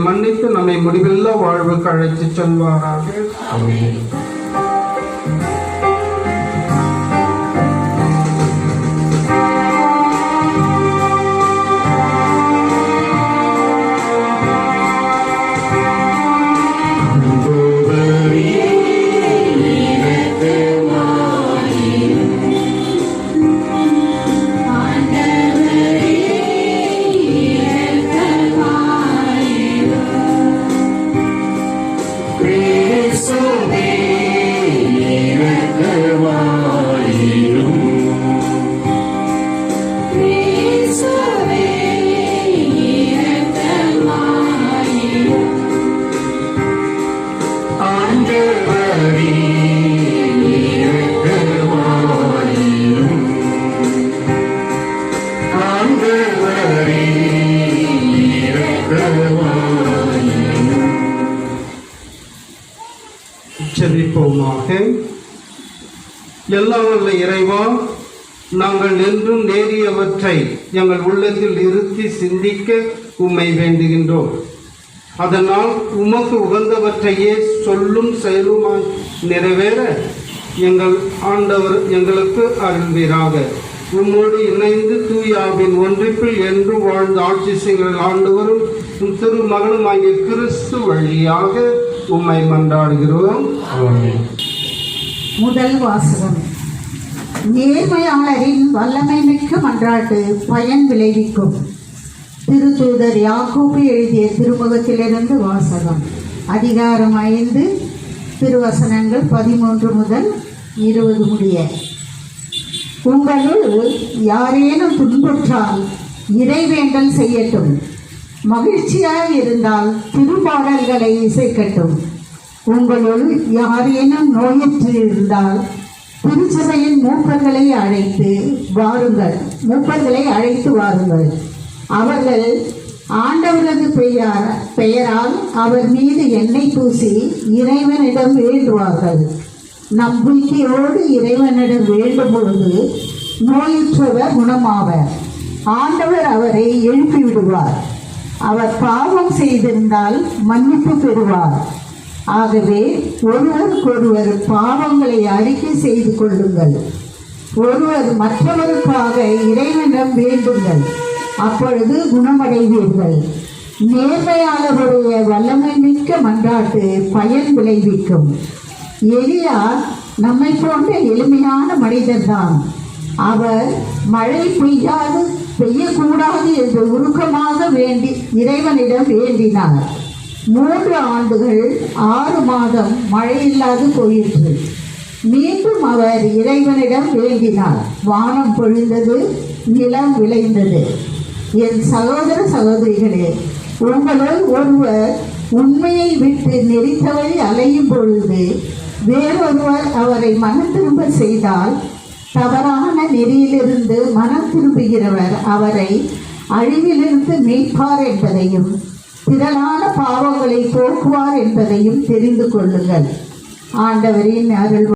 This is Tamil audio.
மன்னித்து நம்மை முடிவில்லா வாழ்வுக்கு அழைத்து செல்வாராக. ஜெபிப்போமாக. எல்லாம் வல்ல இறைவா, நாங்கள் என்றும் நேரியவற்றை எங்கள் உள்ளத்தில் இருத்தி சிந்திக்க உம்மை வேண்டுகின்றோம். அதனால் உமக்கு உகந்தவற்றையே சொல்லும் செயலுமாய் நிறைவேற எங்கள் ஆண்டவர் எங்களுக்கு அருள்வீராக. உம்மோடு இணைந்து தூயாவின் ஒன்றிப்பில் என்று வாழ்ந்து ஆட்சி செய்கிற ஆண்டவரும் திருமகனுமாகிய கிறிஸ்து வழியாக உம்மை மன்றாடுகிறோம். முதல் வாசகம். நேர்மையாளரின் வல்லமை மிக்க மன்றாட்டு பயன் விளைவிக்கும். திருத்தூதர் யாக்கோபு எழுதிய திருமுகத்திலிருந்து வாசகம். அதிகாரம் 5, திருவசனங்கள் 13 முதல் 20 முடிய. உங்களுள் யாரேனும் துன்புற்றால் இறைவேண்டல் செய்யட்டும். மகிழ்ச்சியாய் இருந்தால் திருப்பாடல்களை இசைக்கட்டும். உங்களுள் யாரேனும் நோயற்று இருந்தால் திருச்சபையின் மூப்பர்களை அழைத்து வாருங்கள். அவர்கள் ஆண்டவரது பெயரால் அவர் மீது எண்ணெய் பூசி இறைவனிடம் வேண்டுவார்கள். நம்பிக்கையோடு இறைவனிடம் வேண்டும் பொழுது நோயுற்றவர் குணமாவர். ஆண்டவர் அவரை எழுப்பிவிடுவார். அவர் பாவம் செய்திருந்தால் மன்னிப்பு பெறுவார். ஆகவே ஒருவருக்கொருவர் பாவங்களை அறிக்கை செய்து கொள்ளுங்கள். ஒருவர் மற்றவருக்காக இறைவனிடம் வேண்டுங்கள். அப்பொழுது குணமடைவீர்கள். நேர்மையாளருடைய வல்லமை மிக்க மன்றாட்டு பயன் விளைவிக்கும். எலியா நம்மை போன்ற எளிமையான மனிதர்தான். அவர் மழை பெய்யக்கூடாது என்று உருக்கமாக இறைவனிடம் வேண்டினார். 3 ஆண்டுகள் 6 மாதம் மழையில்லாது போயிற்று. மீண்டும் அவர் இறைவனிடம் வேண்டினார். வானம் பொழிந்தது, நிலம் விளைந்தது. என் சகோதர சகோதரிகளே, உங்களுள் ஒருவர் உண்மையை விட்டு நெறித்தவழி அலையும் பொழுது வேறொருவர் அவரை மனம் திரும்ப செய்தால், தவறான நெறியிலிருந்து மனம் திரும்புகிறவர் அவரை அழிவிலிருந்து மீட்பார் என்பதையும் திரளான பாவங்களை போக்குவார் என்பதையும் தெரிந்து கொள்ளுங்கள். ஆண்டவரின் அருள்.